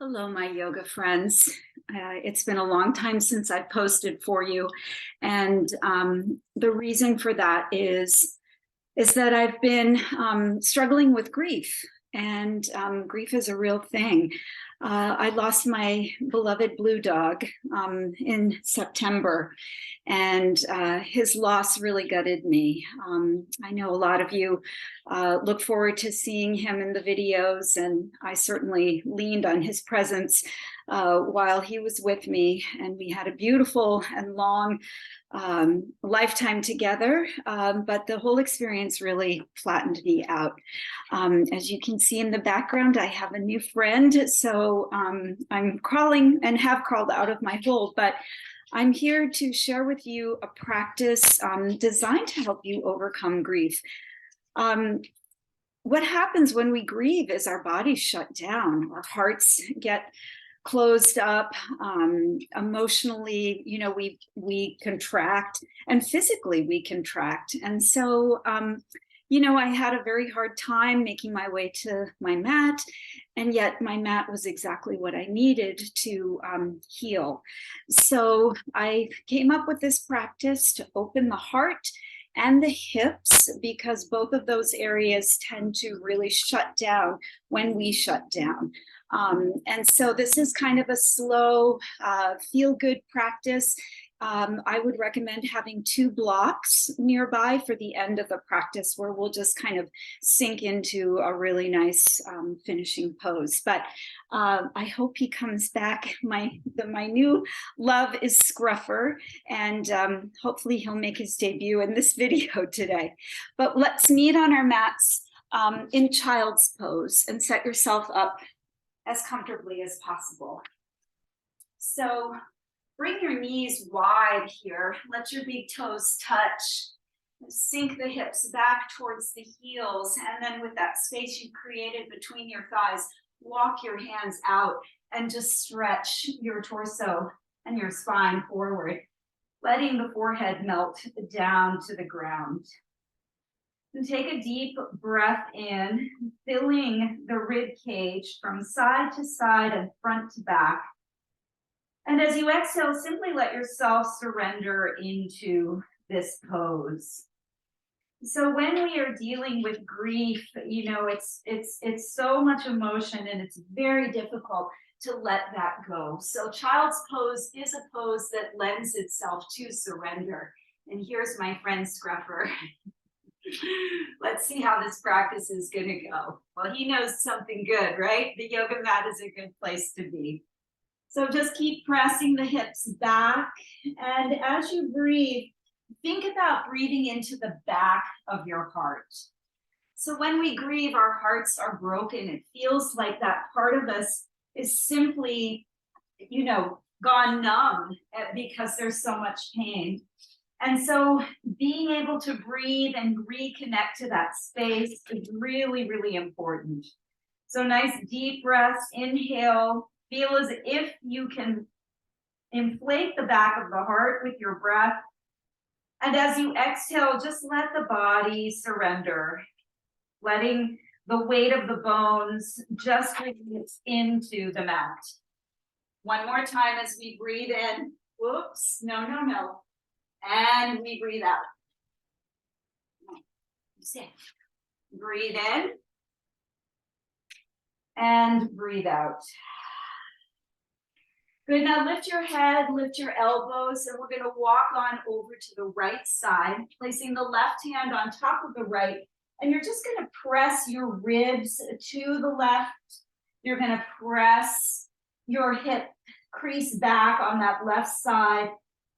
Hello, my yoga friends. It's been a long time since I've posted for you. And the reason for that is that I've been struggling with grief. And grief is a real thing. I lost my beloved blue dog in September, and his loss really gutted me. I know a lot of you look forward to seeing him in the videos, and I certainly leaned on his presence while he was with me, and we had a beautiful and long lifetime together, but the whole experience really flattened me out. As you can see in the background, I have a new friend, so I'm crawling and have crawled out of my hole, but I'm here to share with you a practice designed to help you overcome grief. What happens when we grieve is our bodies shut down, our hearts get closed up, emotionally, we contract, and physically we contract. And so, I had a very hard time making my way to my mat, and yet my mat was exactly what I needed to heal. So I came up with this practice to open the heart and the hips, because both of those areas tend to really shut down when we shut down. And so this is kind of a slow, feel-good practice. I would recommend having 2 blocks nearby for the end of the practice, where we'll just kind of sink into a really nice finishing pose. But I hope he comes back. My new love is Scruffer, and hopefully he'll make his debut in this video today. But let's meet on our mats in child's pose and set yourself up as comfortably as possible. So bring your knees wide here. Let your big toes touch. Sink the hips back towards the heels. And then with that space you created between your thighs, walk your hands out and just stretch your torso and your spine forward, letting the forehead melt down to the ground. And take a deep breath in, filling the rib cage from side to side and front to back. And as you exhale, simply let yourself surrender into this pose. So when we are dealing with grief, it's so much emotion, and it's very difficult to let that go. So child's pose is a pose that lends itself to surrender. And here's my friend Scruffer. Let's see how this practice is going to go. Well, he knows something good, right? The yoga mat is a good place to be. So just keep pressing the hips back. And as you breathe, think about breathing into the back of your heart. So when we grieve, our hearts are broken. It feels like that part of us is simply, gone numb because there's so much pain. And so being able to breathe and reconnect to that space is really, really important. So nice deep breaths, inhale, feel as if you can inflate the back of the heart with your breath. And as you exhale, just let the body surrender, letting the weight of the bones just release into the mat. One more time as we breathe in. Whoops, no. And we breathe out. Breathe in. And breathe out. Good, now lift your head, lift your elbows, and we're going to walk on over to the right side, placing the left hand on top of the right. And you're just going to press your ribs to the left. You're going to press your hip crease back on that left side.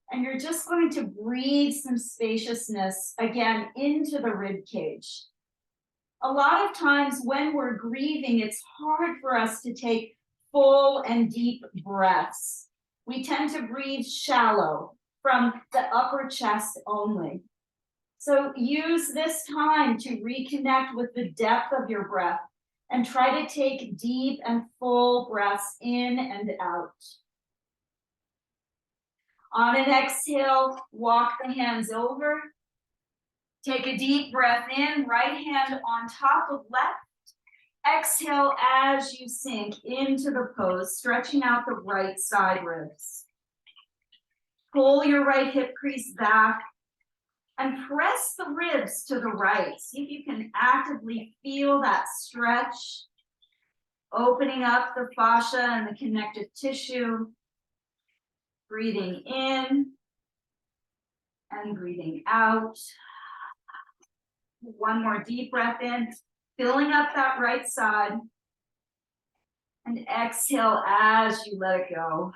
And you're just going to breathe some spaciousness again into the rib cage. A lot of times when we're grieving, it's hard for us to take full and deep breaths. We tend to breathe shallow from the upper chest only. So use this time to reconnect with the depth of your breath and try to take deep and full breaths in and out. On an exhale, walk the hands over. Take a deep breath in, right hand on top of left. Exhale as you sink into the pose, stretching out the right side ribs. Pull your right hip crease back and press the ribs to the right. See if you can actively feel that stretch, opening up the fascia and the connective tissue. Breathing in and breathing out. One more deep breath in, filling up that right side. And exhale as you let it go.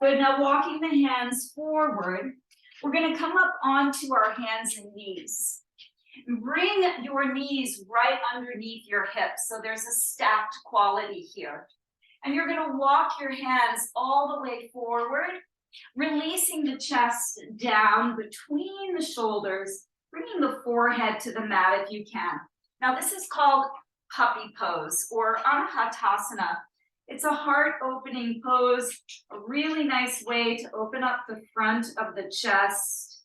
Good, now walking the hands forward. We're gonna come up onto our hands and knees. Bring your knees right underneath your hips, so there's a stacked quality here. And you're gonna walk your hands all the way forward, releasing the chest down between the shoulders, bringing the forehead to the mat if you can. Now this is called puppy pose or anahatasana. It's a heart opening pose, a really nice way to open up the front of the chest.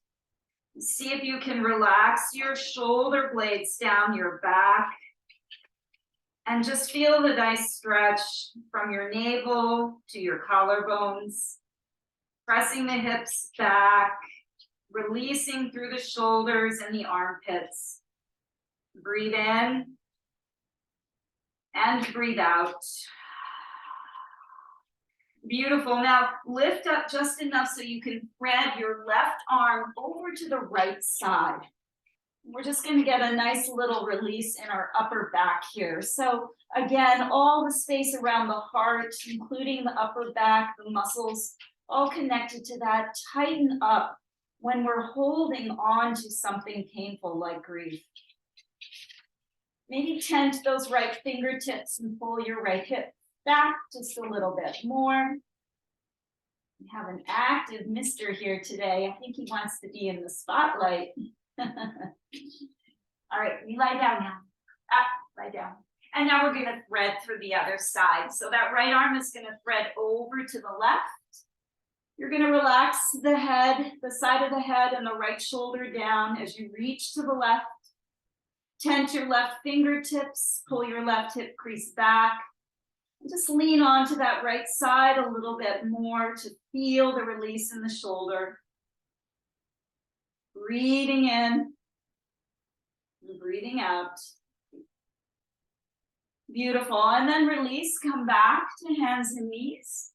See if you can relax your shoulder blades down your back. And just feel the nice stretch from your navel to your collarbones. Pressing the hips back, releasing through the shoulders and the armpits. Breathe in and breathe out. Beautiful. Now lift up just enough so you can thread your left arm over to the right side. We're just going to get a nice little release in our upper back here. So again, all the space around the heart, including the upper back, the muscles, all connected to that. Tighten up when we're holding on to something painful like grief. Maybe tent those right fingertips and pull your right hip back just a little bit more. We have an active mister here today. I think he wants to be in the spotlight. All right, we lie down now. Lie down. And now we're going to thread through the other side. So that right arm is going to thread over to the left. You're going to relax the head, the side of the head and the right shoulder down as you reach to the left. Tent your left fingertips, pull your left hip crease back. And just lean onto that right side a little bit more to feel the release in the shoulder. Breathing in and breathing out. Beautiful. And then release, come back to hands and knees.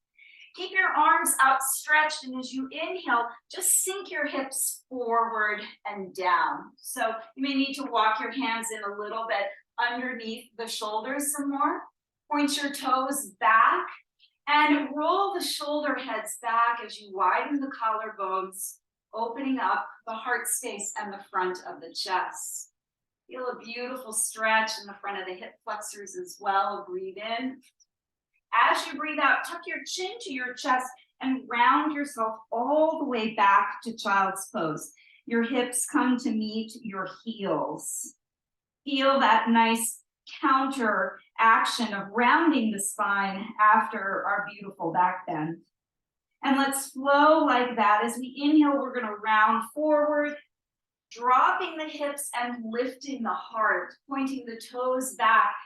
Keep your arms outstretched, and as you inhale, just sink your hips forward and down. So you may need to walk your hands in a little bit underneath the shoulders some more. Point your toes back and roll the shoulder heads back as you widen the collarbones, opening up the heart space and the front of the chest. Feel a beautiful stretch in the front of the hip flexors as well. Breathe in. As you breathe out, tuck your chin to your chest and round yourself all the way back to child's pose. Your hips come to meet your heels. Feel that nice counter action of rounding the spine after our beautiful back bend. And let's flow like that. As we inhale, we're going to round forward, dropping the hips and lifting the heart, pointing the toes back.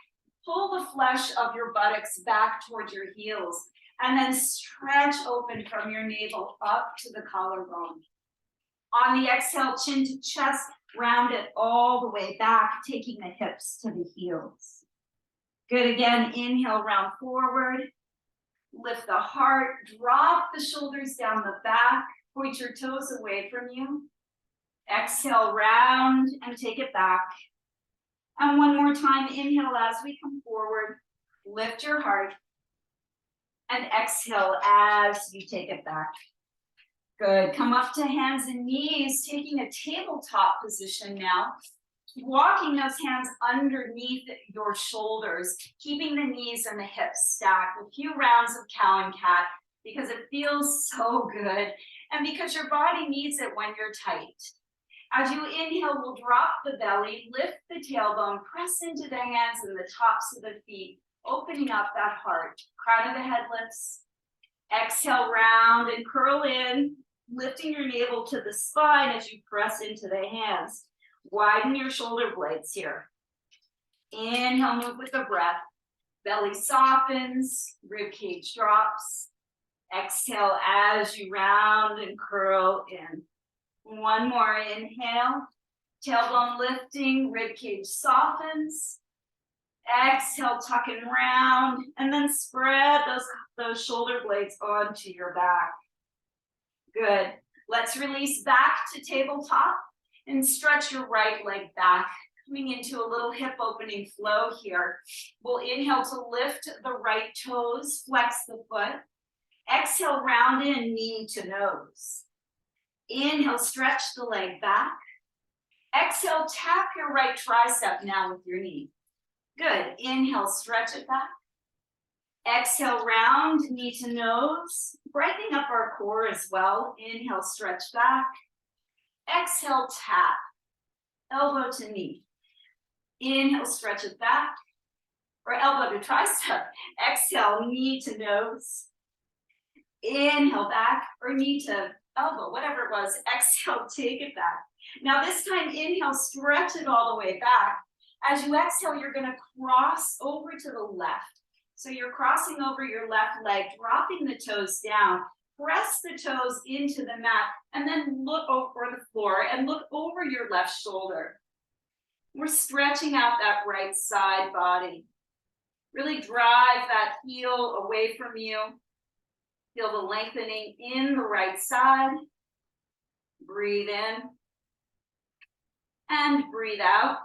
Pull the flesh of your buttocks back towards your heels, and then stretch open from your navel up to the collarbone. On the exhale, chin to chest, round it all the way back, taking the hips to the heels. Good, again, inhale, round forward, lift the heart, drop the shoulders down the back, point your toes away from you. Exhale, round, and take it back. And one more time, inhale as we come forward, lift your heart, and exhale as you take it back. Good, come up to hands and knees, taking a tabletop position now. Walking those hands underneath your shoulders, keeping the knees and the hips stacked. A few rounds of cow and cat because it feels so good and because your body needs it when you're tight. As you inhale, we'll drop the belly, lift the tailbone, press into the hands and the tops of the feet, opening up that heart. Crown of the head lifts. Exhale, round and curl in, lifting your navel to the spine as you press into the hands. Widen your shoulder blades here. Inhale, move with the breath. Belly softens, rib cage drops. Exhale as you round and curl in. One more inhale. Tailbone lifting, rib cage softens. Exhale, tuck and round, and then spread those shoulder blades onto your back. Good. Let's release back to tabletop and stretch your right leg back, coming into a little hip opening flow here. We'll inhale to lift the right toes, flex the foot. Exhale, round in, knee to nose. Inhale, stretch the leg back. Exhale, tap your right tricep now with your knee. Good. Inhale, stretch it back. Exhale, round, knee to nose. Brightening up our core as well. Inhale, stretch back. Exhale, tap. Elbow to knee. Inhale, stretch it back. Or elbow to tricep. Exhale, knee to nose. Inhale, back, or knee to elbow, whatever it was. Exhale, take it back. Now this time, inhale, stretch it all the way back. As you exhale, you're going to cross over to the left. So you're crossing over your left leg, dropping the toes down. Press the toes into the mat, and then look over the floor and look over your left shoulder. We're stretching out that right side body. Really drive that heel away from you. Feel the lengthening in the right side. Breathe in. And breathe out.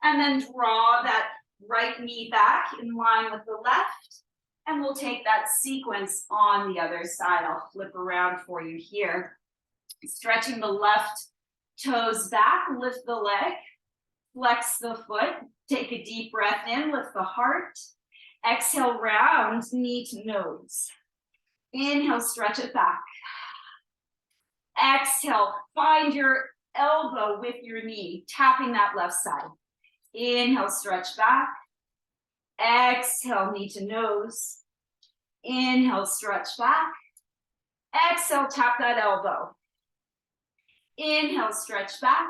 And then draw that right knee back in line with the left. And we'll take that sequence on the other side. I'll flip around for you here. Stretching the left toes back, lift the leg, flex the foot, take a deep breath in, lift the heart. Exhale, round, knee to nose. Inhale, stretch it back. Exhale, find your elbow with your knee, tapping that left side. Inhale, stretch back. Exhale, knee to nose. Inhale, stretch back. Exhale, tap that elbow. Inhale, stretch back.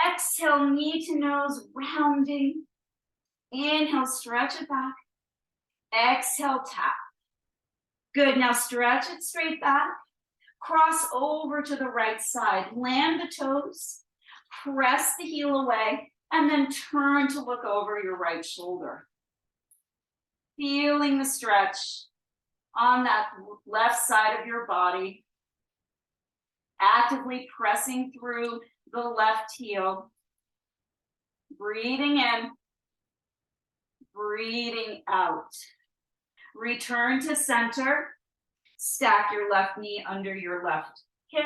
Exhale, knee to nose, rounding. Inhale, stretch it back. Exhale, tap. Good, now stretch it straight back. Cross over to the right side. Land the toes. Press the heel away. And then turn to look over your right shoulder. Feeling the stretch on that left side of your body. Actively pressing through the left heel. Breathing in. Breathing out. Return to center. Stack your left knee under your left hip.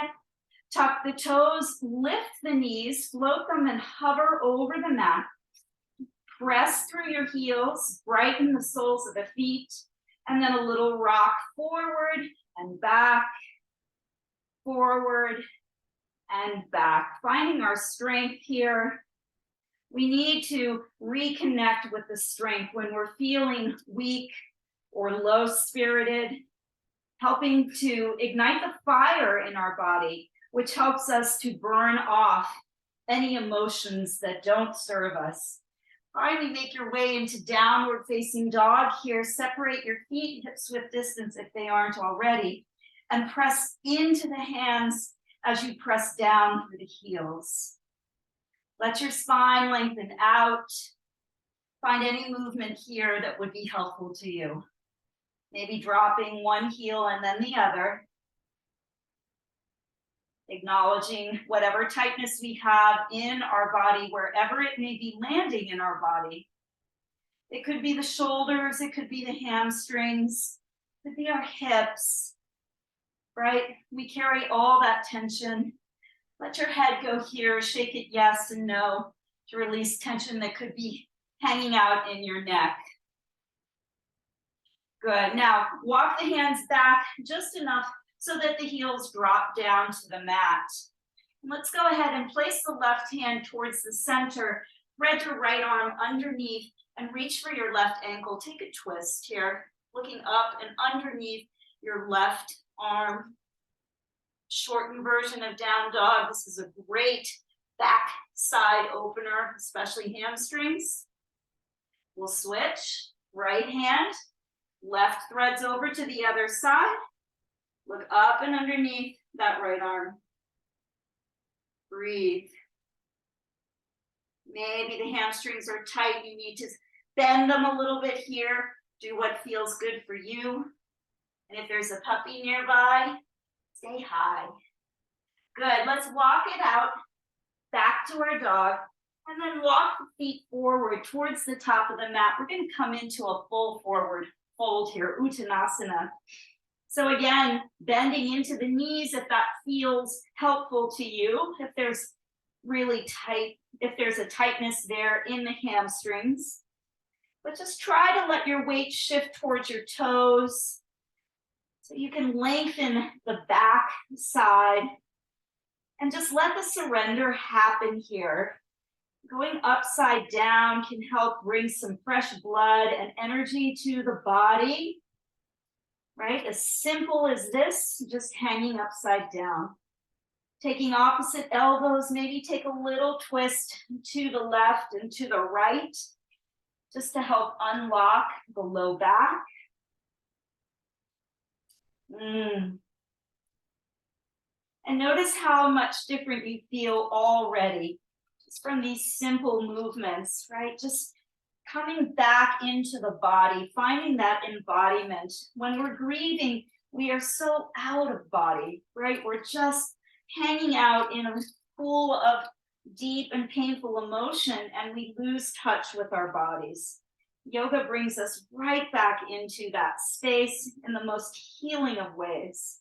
Tuck the toes, lift the knees, float them and hover over the mat. Press through your heels, brighten the soles of the feet, and then a little rock forward and back, forward and back. Finding our strength here. We need to reconnect with the strength when we're feeling weak or low-spirited, helping to ignite the fire in our body, which helps us to burn off any emotions that don't serve us. Finally, make your way into downward facing dog here. Separate your feet hips-width distance if they aren't already, and press into the hands as you press down through the heels. Let your spine lengthen out. Find any movement here that would be helpful to you. Maybe dropping one heel and then the other. Acknowledging whatever tightness we have in our body, wherever it may be landing in our body. It could be the shoulders, it could be the hamstrings, it could be our hips, right? We carry all that tension. Let your head go here, shake it yes and no to release tension that could be hanging out in your neck. Good, now walk the hands back just enough so that the heels drop down to the mat. And let's go ahead and place the left hand towards the center. Spread your right arm underneath and reach for your left ankle. Take a twist here, looking up and underneath your left arm. Shortened version of down dog. This is a great back side opener, especially hamstrings. We'll switch, right hand, left threads over to the other side. Look up and underneath that right arm. Breathe. Maybe the hamstrings are tight. You need to bend them a little bit here. Do what feels good for you. And if there's a puppy nearby, say hi. Good. Let's walk it out back to our dog. And then walk the feet forward towards the top of the mat. We're going to come into a full forward fold here, Uttanasana. So again, bending into the knees if that feels helpful to you. If there's really tight, if there's a tightness there in the hamstrings. But just try to let your weight shift towards your toes so you can lengthen the back side and just let the surrender happen here. Going upside down can help bring some fresh blood and energy to the body, right? As simple as this, just hanging upside down. Taking opposite elbows, maybe take a little twist to the left and to the right, just to help unlock the low back. And notice how much different you feel already. From these simple movements, right? Just coming back into the body, finding that embodiment. When we're grieving, we are so out of body, right? We're just hanging out in a pool of deep and painful emotion, and we lose touch with our bodies. Yoga brings us right back into that space in the most healing of ways.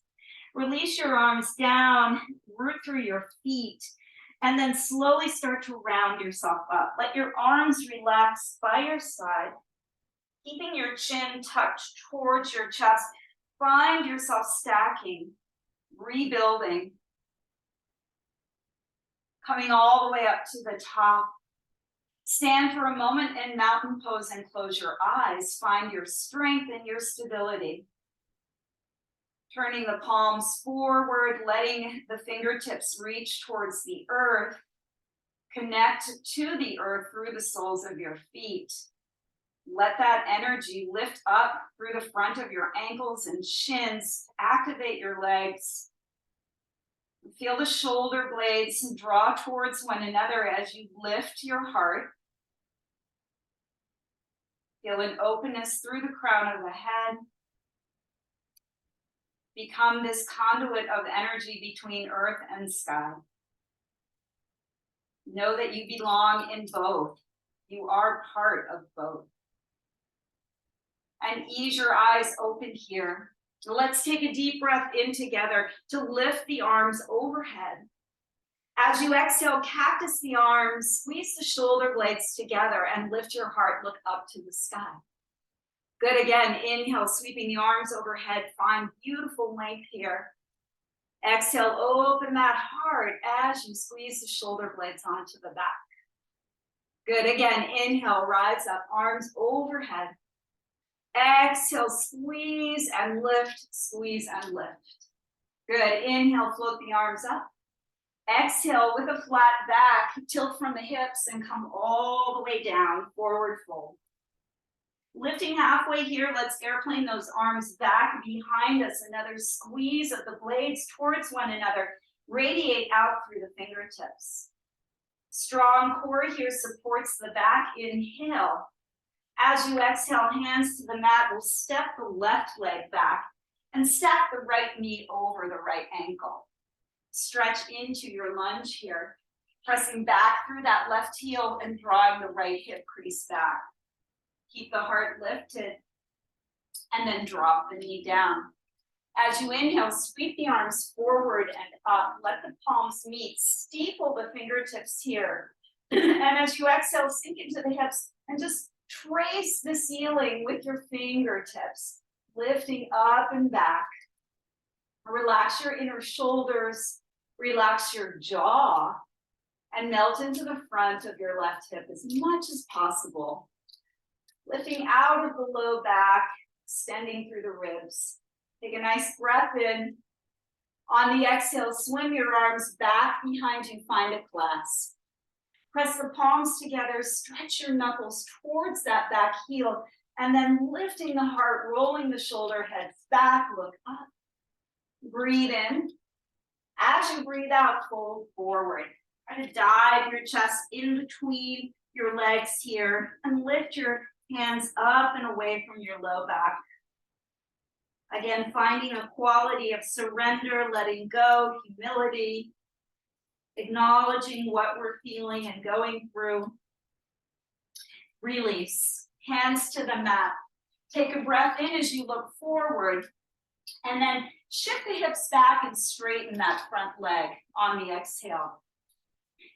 Release your arms down, root through your feet, and then slowly start to round yourself up. Let your arms relax by your side, keeping your chin tucked towards your chest. Find yourself stacking, rebuilding, coming all the way up to the top. Stand for a moment in mountain pose and close your eyes. Find your strength and your stability. Turning the palms forward, letting the fingertips reach towards the earth. Connect to the earth through the soles of your feet. Let that energy lift up through the front of your ankles and shins. Activate your legs. Feel the shoulder blades draw towards one another as you lift your heart. Feel an openness through the crown of the head. Become this conduit of energy between earth and sky. Know that you belong in both. You are part of both. And ease your eyes open here. Let's take a deep breath in together to lift the arms overhead. As you exhale, cactus the arms, squeeze the shoulder blades together and lift your heart, look up to the sky. Good, again, inhale, sweeping the arms overhead, find beautiful length here. Exhale, open that heart as you squeeze the shoulder blades onto the back. Good, again, inhale, rise up, arms overhead. Exhale, squeeze and lift, squeeze and lift. Good, inhale, float the arms up. Exhale, with a flat back, tilt from the hips and come all the way down, forward fold. Lifting halfway here, let's airplane those arms back behind us. Another squeeze of the blades towards one another. Radiate out through the fingertips. Strong core here supports the back. Inhale. As you exhale, hands to the mat, we'll step the left leg back and stack the right knee over the right ankle. Stretch into your lunge here, pressing back through that left heel and drawing the right hip crease back. Keep the heart lifted and then drop the knee down. As you inhale, sweep the arms forward and up. Let the palms meet. Steeple the fingertips here. And as you exhale, sink into the hips and just trace the ceiling with your fingertips, lifting up and back. Relax your inner shoulders, relax your jaw, and melt into the front of your left hip as much as possible. Lifting out of the low back, extending through the ribs. Take a nice breath in On the exhale, swim your arms back behind you, find a clasp. Press the palms together, stretch your knuckles towards that back heel, and then lifting the heart, rolling the shoulder heads back, look up. Breathe in. As you breathe out, fold forward. Try to dive your chest in between your legs here and lift your hands up and away from your low back. Again, finding a quality of surrender, letting go, humility, acknowledging what we're feeling and going through. Release, hands to the mat. Take a breath in as you look forward, and then shift the hips back and straighten that front leg on the exhale.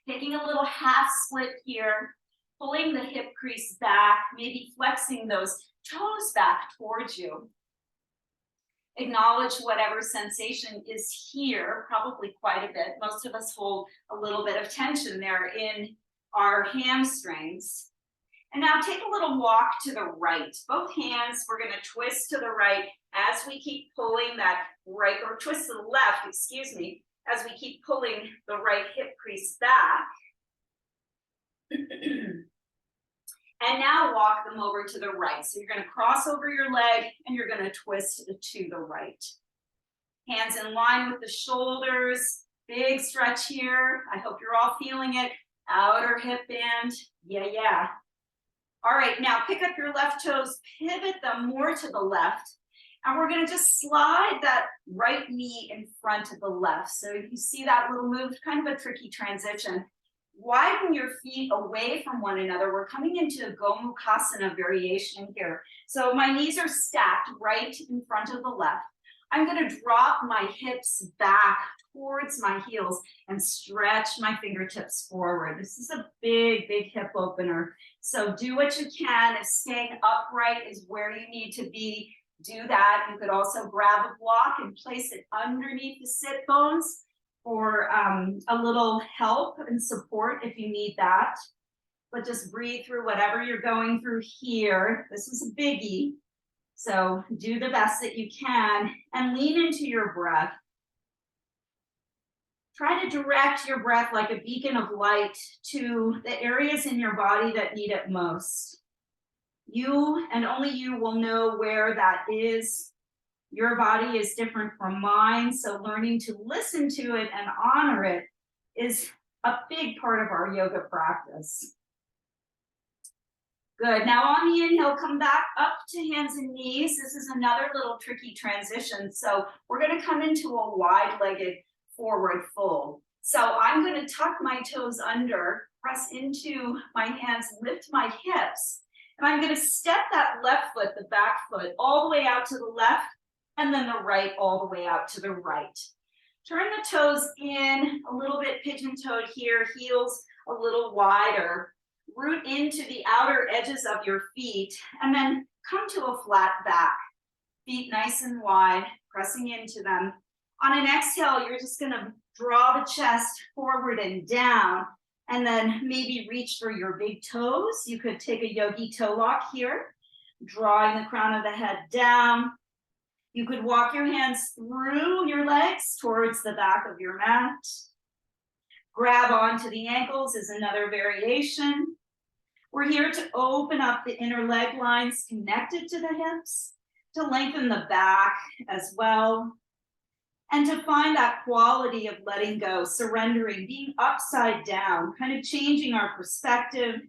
Taking a little half split here, pulling the hip crease back, maybe flexing those toes back towards you. Acknowledge whatever sensation is here, probably quite a bit. Most of us hold a little bit of tension there in our hamstrings. And now take a little walk to the right. Both hands, we're going to twist to the right as we keep pulling that right, or twist to the left, excuse me, as we keep pulling the right hip crease back. And now walk them over to the right. So you're going to cross over your leg and you're going to twist to the right. Hands in line with the shoulders. Big stretch here. I hope you're all feeling it. Outer hip band. Yeah. All right, now pick up your left toes, pivot them more to the left. And we're going to just slide that right knee in front of the left. So you see that little move, kind of a tricky transition. Widen your feet away from one another. We're coming into a Gomukhasana variation here. So my knees are stacked right in front of the left. I'm going to drop my hips back towards my heels and stretch my fingertips forward. This is a big hip opener. So do what you can. If staying upright is where you need to be, do that. You could also grab a block and place it underneath the sit bones for a little help and support if you need that. But just breathe through whatever you're going through here. This is a biggie. So do the best that you can and lean into your breath. Try to direct your breath like a beacon of light to the areas in your body that need it most. You and only you will know where that is. Your body is different from mine, so learning to listen to it and honor it is a big part of our yoga practice. Good. Now on the inhale, come back up to hands and knees. This is another little tricky transition. So we're going to come into a wide-legged forward fold. So I'm going to tuck my toes under, press into my hands, lift my hips, and I'm going to step that left foot, the back foot, all the way out to the left, and then the right all the way out to the right. Turn the toes in, a little bit pigeon-toed here, heels a little wider. Root into the outer edges of your feet, and then come to a flat back. Feet nice and wide, pressing into them. On an exhale, you're just going to draw the chest forward and down, and then maybe reach for your big toes. You could take a yogi toe lock here, drawing the crown of the head down. You could walk your hands through your legs towards the back of your mat. Grab onto the ankles is another variation. We're here to open up the inner leg lines connected to the hips, to lengthen the back as well, and to find that quality of letting go, surrendering, being upside down, kind of changing our perspective.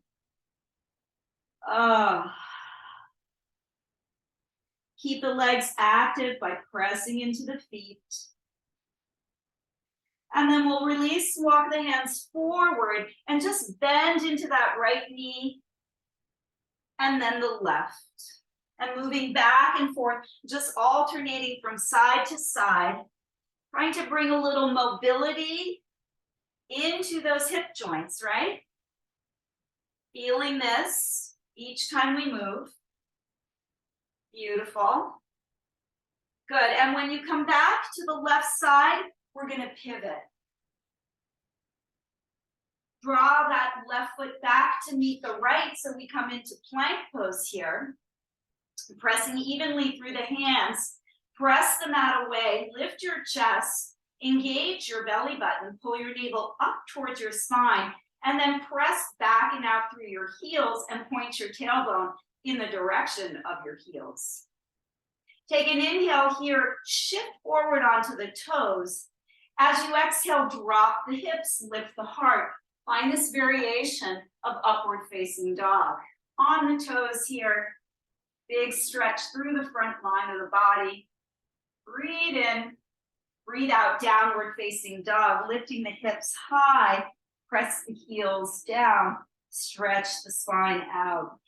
Keep the legs active by pressing into the feet. And then we'll release, walk the hands forward and just bend into that right knee and then the left. And moving back and forth, just alternating from side to side, trying to bring a little mobility into those hip joints, right? Feeling this each time we move. Beautiful. Good. And when you come back to the left side, we're going to pivot. Draw that left foot back to meet the right, so we come into plank pose here. Pressing evenly through the hands. Press the mat away. Lift your chest. Engage your belly button, pull your navel up towards your spine, and then press back and out through your heels and point your tailbone in the direction of your heels. Take an inhale here, shift forward onto the toes. As you exhale, drop the hips, lift the heart. Find this variation of upward facing dog. On the toes here, big stretch through the front line of the body. Breathe in, breathe out, downward facing dog, lifting the hips high, press the heels down, stretch the spine out.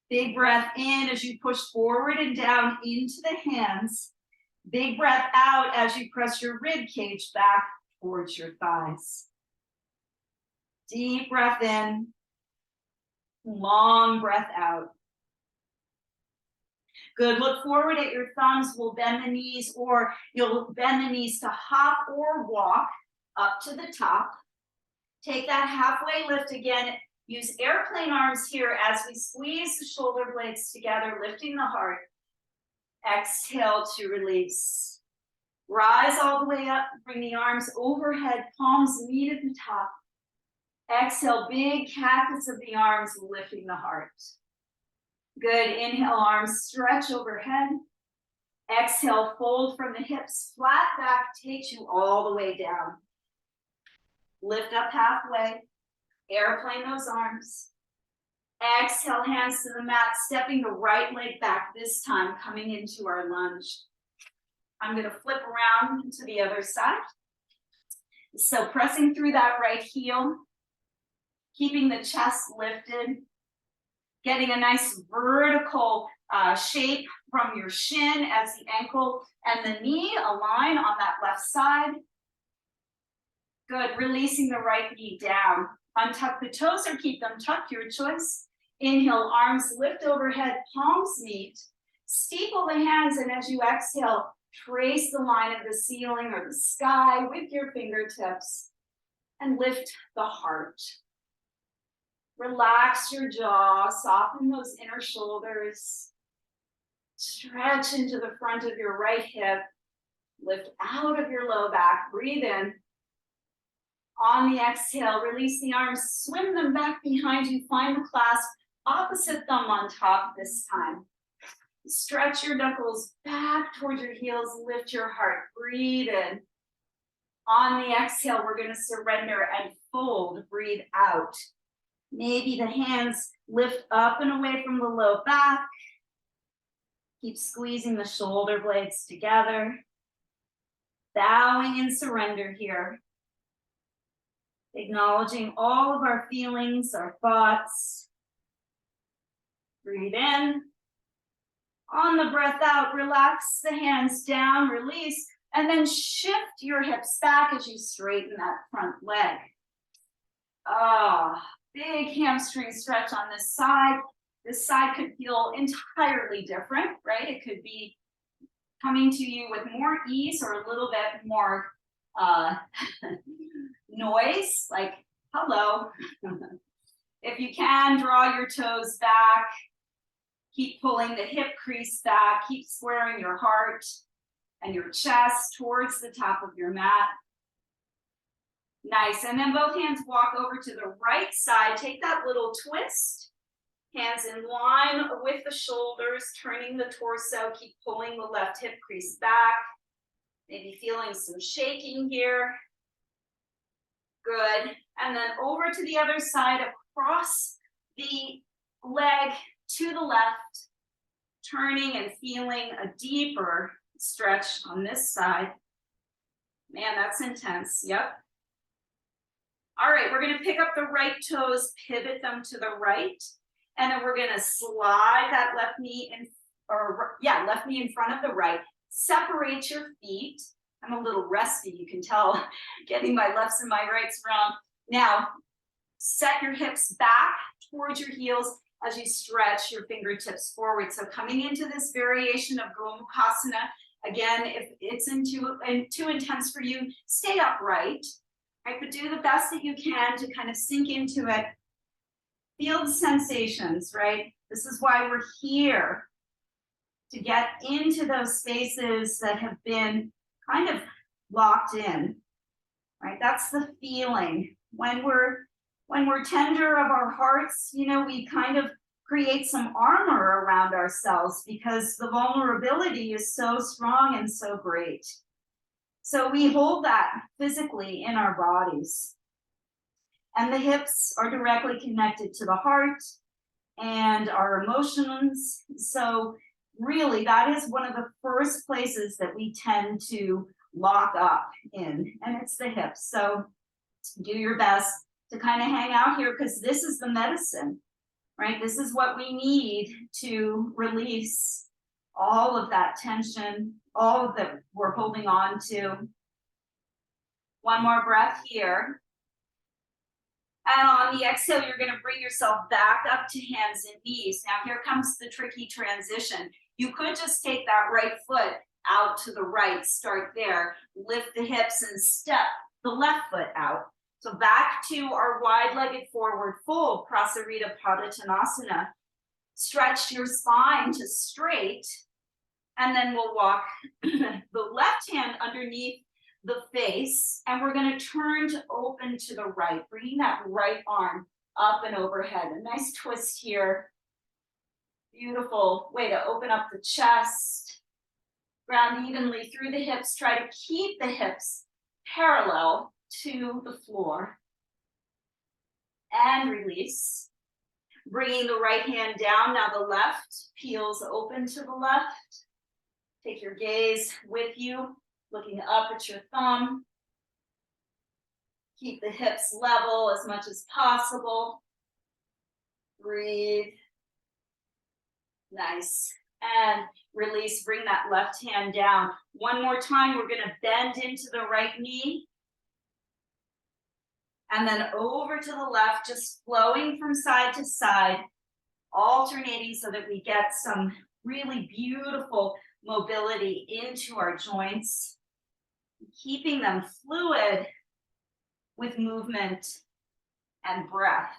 Big breath in as you push forward and down into the hands. Big breath out as you press your rib cage back towards your thighs. Deep breath in, long breath out. Good, look forward at your thumbs. We'll bend the knees, or you'll bend the knees to hop or walk up to the top. Take that halfway lift again. Use airplane arms here as we squeeze the shoulder blades together, lifting the heart. Exhale to release. Rise all the way up, bring the arms overhead, palms meet at the top. Exhale, big cactus of the arms, lifting the heart. Good, inhale, arms stretch overhead. Exhale, fold from the hips, flat back takes you all the way down. Lift up halfway, airplane those arms. Exhale, hands to the mat, stepping the right leg back this time, coming into our lunge. I'm gonna flip around to the other side. So pressing through that right heel, keeping the chest lifted, getting a nice vertical shape from your shin as the ankle and the knee align on that left side. Good, releasing the right knee down. Untuck the toes or keep them tucked, your choice. Inhale, arms lift overhead, palms meet. Steeple the hands, and as you exhale, trace the line of the ceiling or the sky with your fingertips and lift the heart. Relax your jaw, soften those inner shoulders. Stretch into the front of your right hip. Lift out of your low back, breathe in. On the exhale, release the arms, swim them back behind you, find the clasp, opposite thumb on top this time. Stretch your knuckles back towards your heels, lift your heart, breathe in. On the exhale, we're gonna surrender and fold, breathe out. Maybe the hands lift up and away from the low back. Keep squeezing the shoulder blades together. Bowing in surrender here. Acknowledging all of our feelings, our thoughts. Breathe in. On the breath out, relax the hands down, release, and then shift your hips back as you straighten that front leg. Big hamstring stretch on this side. This side could feel entirely different, right? It could be coming to you with more ease or a little bit more noise, like hello. If you can, draw your toes back. Keep pulling the hip crease back. Keep squaring your heart and your chest towards the top of your mat. Nice, and then both hands walk over to the right side. Take that little twist. Hands in line with the shoulders, turning the torso. Keep pulling the left hip crease back. Maybe feeling some shaking here. Good, and then over to the other side, across the leg to the left, turning and feeling a deeper stretch on this side. Man, that's intense, yep. All right, we're gonna pick up the right toes, pivot them to the right, and then we're gonna slide that left knee in, left knee in front of the right. Separate your feet. I'm a little rusty, you can tell, getting my lefts and my rights wrong. Now, set your hips back towards your heels as you stretch your fingertips forward. So coming into this variation of Gomukhasana, again, if it's too intense for you, stay upright, right? But do the best that you can to kind of sink into it. Feel the sensations, right? This is why we're here, to get into those spaces that have been kind of locked in, right? That's the feeling. When we're tender of our hearts, you know, we kind of create some armor around ourselves because the vulnerability is so strong and so great. So we hold that physically in our bodies. And the hips are directly connected to the heart and our emotions. So really, that is one of the first places that we tend to lock up in, and it's the hips. So do your best to kind of hang out here, because this is the medicine, right? This is what we need to release all of that tension, all of that we're holding on to. One more breath here. And on the exhale, you're going to bring yourself back up to hands and knees. Now, here comes the tricky transition. You could just take that right foot out to the right, start there, lift the hips and step the left foot out. So back to our wide-legged forward fold, Prasarita Padottanasana. Stretch your spine to straight, and then we'll walk the left hand underneath the face, and we're going to turn to open to the right, bringing that right arm up and overhead. A nice twist here. Beautiful way to open up the chest. Ground evenly through the hips. Try to keep the hips parallel to the floor. And release. Bringing the right hand down. Now the left peels open to the left. Take your gaze with you, looking up at your thumb. Keep the hips level as much as possible. Breathe. Nice. And release, bring that left hand down. One more time, we're going to bend into the right knee. And then over to the left, just flowing from side to side, alternating so that we get some really beautiful mobility into our joints, keeping them fluid with movement and breath.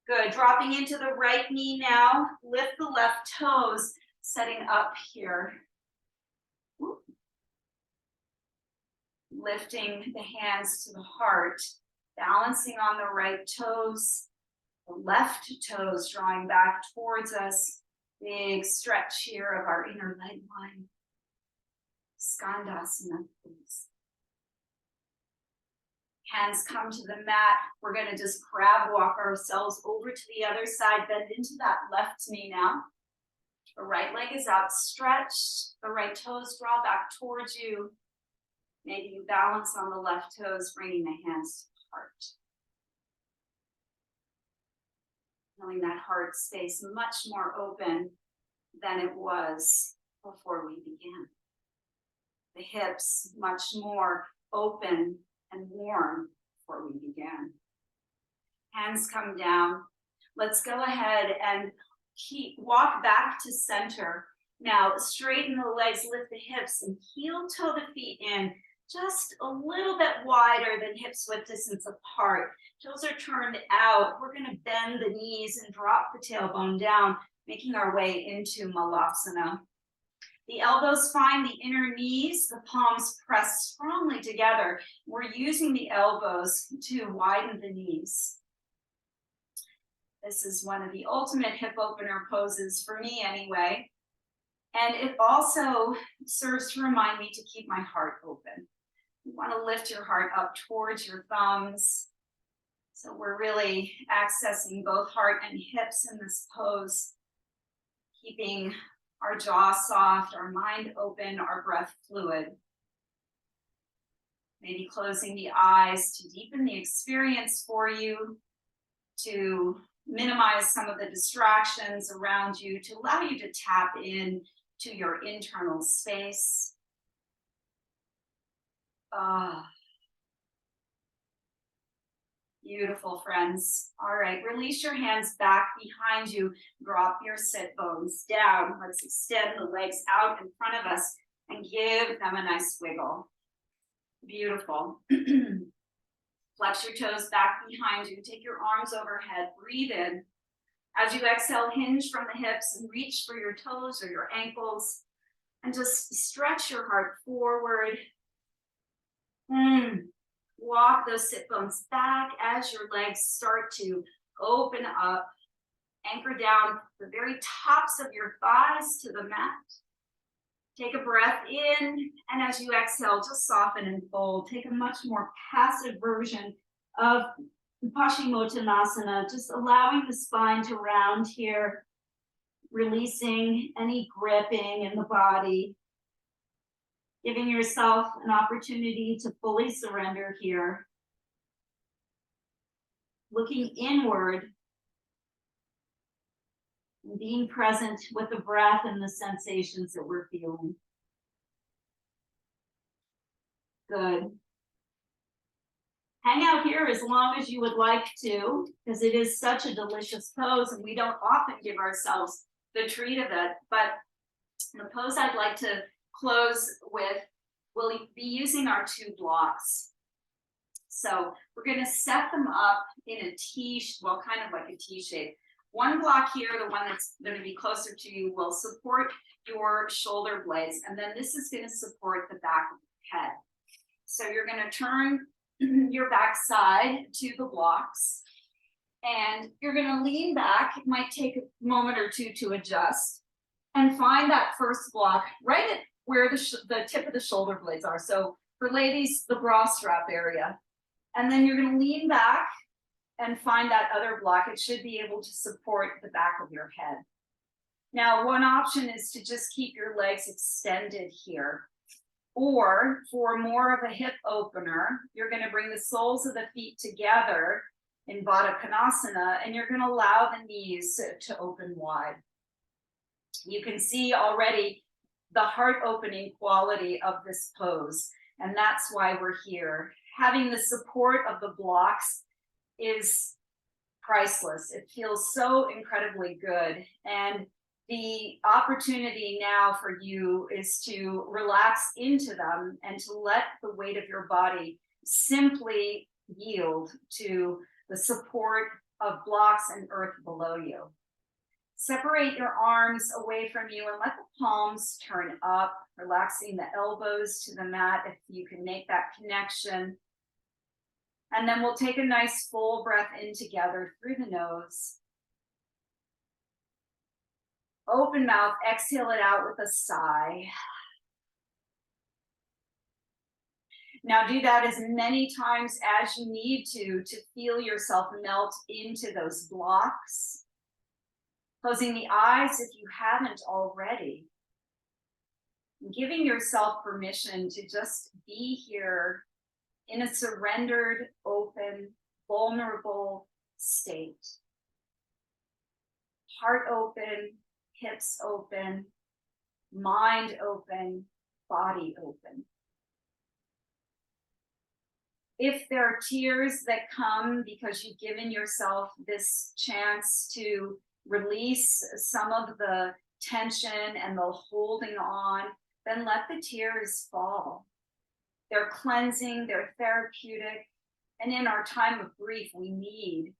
Good, dropping into the right knee now, lift the left toes, setting up here. Whoop. Lifting the hands to the heart, balancing on the right toes, the left toes drawing back towards us. Big stretch here of our inner leg line. Skandasana, please. Hands come to the mat. We're going to just crab walk ourselves over to the other side. Bend into that left knee now. The right leg is outstretched. The right toes draw back towards you. Maybe you balance on the left toes, bringing the hands to the heart. Feeling that heart space much more open than it was before we began. The hips much more open and warm before we began. Hands come down. Let's go ahead and walk back to center. Now straighten the legs, lift the hips, and heel toe the feet in just a little bit wider than hips width distance apart. Toes are turned out. We're going to bend the knees and drop the tailbone down, making our way into Malasana. The elbows find the inner knees, the palms press strongly together. We're using the elbows to widen the knees. This is one of the ultimate hip opener poses for me anyway. And it also serves to remind me to keep my heart open. You want to lift your heart up towards your thumbs. So we're really accessing both heart and hips in this pose, keeping our jaw soft, our mind open, our breath fluid. Maybe closing the eyes to deepen the experience for you, to minimize some of the distractions around you, to allow you to tap in to your internal space. Beautiful, friends. All right, release your hands back behind you. Drop your sit bones down. Let's extend the legs out in front of us and give them a nice wiggle. Beautiful. Flex your toes back behind you. Take your arms overhead. Breathe in. As you exhale, hinge from the hips and reach for your toes or your ankles. And just stretch your heart forward. Walk those sit bones back as your legs start to open up. Anchor down the very tops of your thighs to the mat. Take a breath in, and as you exhale, just soften and fold. Take a much more passive version of Paschimottanasana, just allowing the spine to round here, releasing any gripping in the body, giving yourself an opportunity to fully surrender here. Looking inward and being present with the breath and the sensations that we're feeling. Good. Hang out here as long as you would like to, because it is such a delicious pose and we don't often give ourselves the treat of it. But the pose I'd like to close with, we'll be using our 2 blocks. So we're going to set them up in a T, well, kind of like a T shape. One block here, the one that's going to be closer to you, will support your shoulder blades. And then this is going to support the back of the head. So you're going to turn your back side to the blocks. And you're going to lean back. It might take a moment or two to adjust. And find that first block right at where the tip of the shoulder blades are. So for ladies, the bra strap area. And then you're going to lean back and find that other block. It should be able to support the back of your head. Now, one option is to just keep your legs extended here. Or for more of a hip opener, you're going to bring the soles of the feet together in Baddha Konasana, and you're going to allow the knees to open wide. You can see already the heart opening quality of this pose, and that's why we're here. Having the support of the blocks is priceless. It feels so incredibly good. And the opportunity now for you is to relax into them and to let the weight of your body simply yield to the support of blocks and earth below you. Separate your arms away from you and let the palms turn up, relaxing the elbows to the mat if you can make that connection. And then we'll take a nice full breath in together through the nose. Open mouth, exhale it out with a sigh. Now do that as many times as you need to feel yourself melt into those blocks. Closing the eyes if you haven't already. Giving yourself permission to just be here in a surrendered, open, vulnerable state. Heart open, hips open, mind open, body open. If there are tears that come because you've given yourself this chance to release some of the tension and the holding on, then let the tears fall. They're cleansing, they're therapeutic, and in our time of grief, we need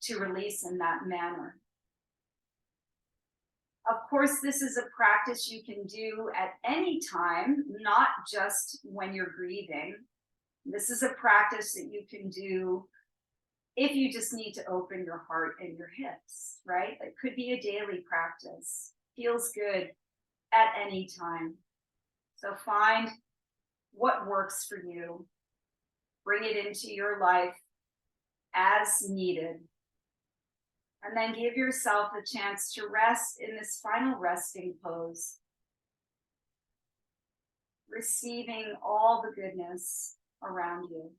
to release in that manner. Of course, this is a practice you can do at any time, not just when you're grieving. This is a practice that you can do if you just need to open your heart and your hips, right? It could be a daily practice. Feels good at any time. So find what works for you. Bring it into your life as needed. And then give yourself a chance to rest in this final resting pose. Receiving all the goodness around you.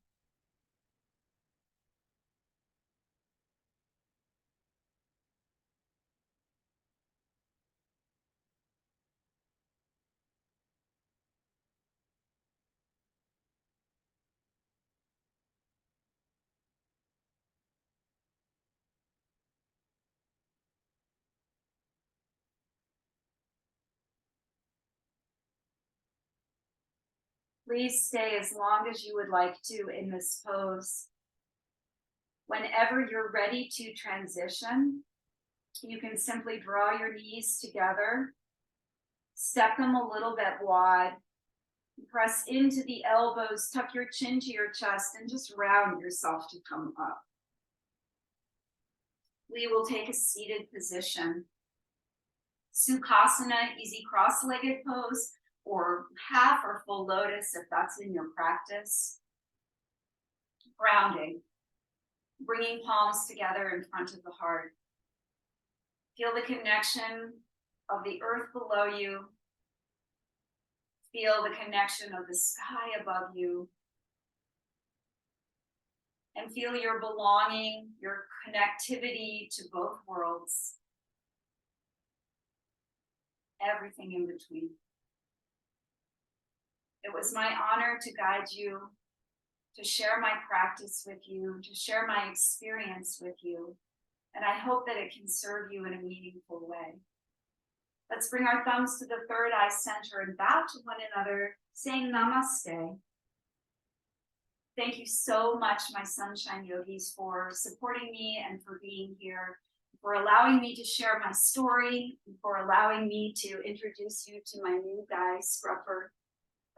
Please stay as long as you would like to in this pose. Whenever you're ready to transition, you can simply draw your knees together Step them a little bit wide. Press into the elbows, tuck your chin to your chest, and just round yourself to come up. We will take a seated position. Sukhasana, easy cross-legged pose, or half or full lotus if that's in your practice. Grounding, bringing palms together in front of the heart. Feel the connection of the earth below you. Feel the connection of the sky above you. And feel your belonging, your connectivity to both worlds. Everything in between. It was my honor to guide you, to share my practice with you, to share my experience with you. And I hope that it can serve you in a meaningful way. Let's bring our thumbs to the third eye center and bow to one another, saying namaste. Thank you so much, my sunshine yogis, for supporting me and for being here, for allowing me to share my story, for allowing me to introduce you to my new guy, Scruffer.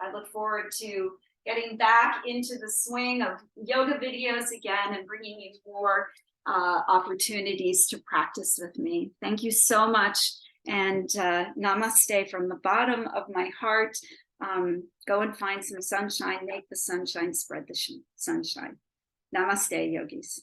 I look forward to getting back into the swing of yoga videos again and bringing you more opportunities to practice with me. Thank you so much. And namaste from the bottom of my heart. Go and find some sunshine, make the sunshine, spread the sunshine. Namaste, yogis.